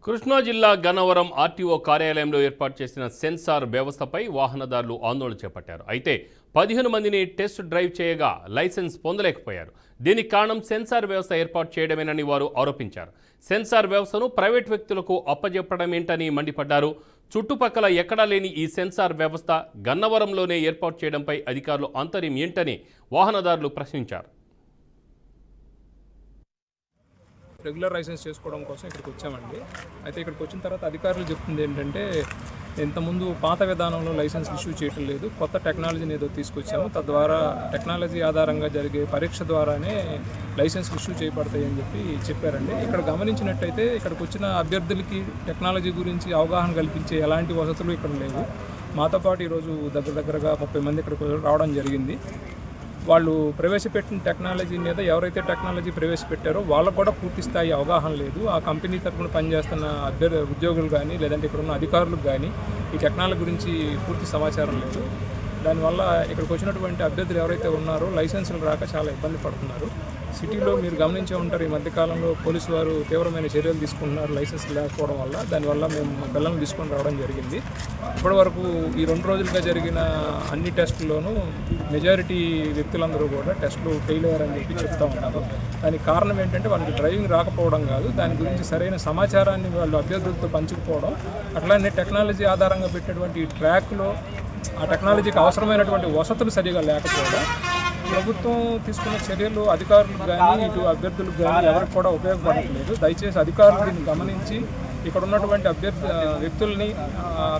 కృష్ణా జిల్లా గన్నవరం ఆర్టీఓ కార్యాలయంలో ఏర్పాటు చేసిన సెన్సార్ వ్యవస్థపై వాహనదారులు ఆందోళన చేపట్టారు. అయితే 15 మందిని టెస్ట్ డ్రైవ్ చేయగా లైసెన్స్ పొందలేకపోయారు. దీనికి కారణం సెన్సార్ వ్యవస్థ ఏర్పాటు చేయడమేనని వారు ఆరోపించారు. సెన్సార్ వ్యవస్థను ప్రైవేట్ వ్యక్తులకు అప్పజెప్పడమేంటని మండిపడ్డారు. చుట్టుపక్కల ఎక్కడా లేని ఈ సెన్సార్ వ్యవస్థ గన్నవరంలోనే ఏర్పాటు చేయడంపై అధికారులు ఆంతర్యం ఏంటని వాహనదారులు ప్రశ్నించారు. రెగ్యులర్ లైసెన్స్ చేసుకోవడం కోసం ఇక్కడికి వచ్చామండి. అయితే ఇక్కడికి వచ్చిన తర్వాత అధికారులు చెప్తుంది ఏంటంటే ఇంతకుముందు పాత విధానంలో లైసెన్స్ ఇష్యూ చేయటం లేదు, కొత్త టెక్నాలజీని ఏదో తీసుకొచ్చాము, తద్వారా టెక్నాలజీ ఆధారంగా జరిగే పరీక్ష ద్వారానే లైసెన్స్ ఇష్యూ చేయబడతాయి అని చెప్పారండి. ఇక్కడ గమనించినట్టయితే ఇక్కడికి వచ్చిన అభ్యర్థులకి టెక్నాలజీ గురించి అవగాహన కల్పించే ఎలాంటి వసతులు ఇక్కడ లేవు. మాతో పాటు ఈరోజు దగ్గరగా 30 మంది ఇక్కడికి రావడం జరిగింది. వాళ్ళు ప్రవేశపెట్టిన టెక్నాలజీ మీద ఎవరైతే టెక్నాలజీ ప్రవేశపెట్టారో వాళ్ళకు కూడా పూర్తి స్థాయి అవగాహన లేదు. ఆ కంపెనీ తరఫున పనిచేస్తున్న ఉద్యోగులు కానీ లేదంటే ఇక్కడ ఉన్న అధికారులకు కానీ ఈ టెక్నాలజీ గురించి పూర్తి సమాచారం లేదు. దానివల్ల ఇక్కడికి వచ్చినటువంటి అభ్యర్థులు ఎవరైతే ఉన్నారో లైసెన్సులు రాక చాలా ఇబ్బంది పడుతున్నారు. సిటీలో మీరు గమనించే ఉంటారు, ఈ మధ్యకాలంలో పోలీసు వారు తీవ్రమైన చర్యలు తీసుకుంటున్నారు లైసెన్స్ లేకపోవడం వల్ల. దానివల్ల మేము పిల్లల్ని తీసుకొని రావడం జరిగింది. ఇప్పటివరకు ఈ 2 రోజులుగా జరిగిన అన్ని టెస్టుల్లోనూ మెజారిటీ వ్యక్తులందరూ కూడా టెస్టులు ఫెయిల్ అయ్యారని చెప్తా ఉన్నారు. దానికి కారణం ఏంటంటే వాళ్ళకి డ్రైవింగ్ రాకపోవడం కాదు, దాని గురించి సరైన సమాచారాన్ని వాళ్ళు అభ్యర్థులతో పంచుకుపోవడం, అట్లానే టెక్నాలజీ ఆధారంగా పెట్టినటువంటి ఈ ట్రాక్లో ఆ టెక్నాలజీకి అవసరమైనటువంటి వసతులు సరిగా లేకపోవడం. ప్రభుత్వం తీసుకున్న చర్యలు అధికారులకు కానీ ఇటు అభ్యర్థులకు కానీ ఎవరికి కూడా ఉపయోగపడట్లేదు. దయచేసి అధికారులు దీన్ని గమనించి ఇక్కడ ఉన్నటువంటి వ్యక్తుల్ని,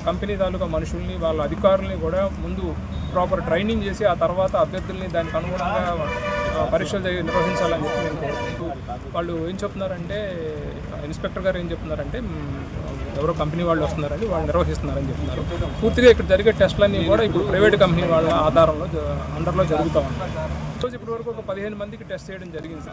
కంపెనీ తాలూకా మనుషుల్ని, వాళ్ళ అధికారుల్ని కూడా ముందు ప్రాపర్ ట్రైనింగ్ చేసి ఆ తర్వాత అభ్యర్థుల్ని దానికి అనుగుణంగా పరీక్షలు నిర్వహించాలని చెప్పి నేను కోరుకుంటూ, వాళ్ళు ఏం చెప్తున్నారంటే, ఇన్స్పెక్టర్ గారు ఏం చెప్తున్నారంటే ఎవరో కంపెనీ వాళ్ళు వస్తున్నారని వాళ్ళు నిర్వహిస్తున్నారని చెప్తున్నారు. పూర్తిగా ఇక్కడ జరిగే టెస్టులన్నీ కూడా ఇప్పుడు ప్రైవేట్ కంపెనీ వాళ్ళ ఆధారంలో అండర్లో జరుగుతూ ఉన్నాయి. రోజు ఇప్పటి వరకు ఒక 15 మందికి టెస్ట్ చేయడం జరిగింది.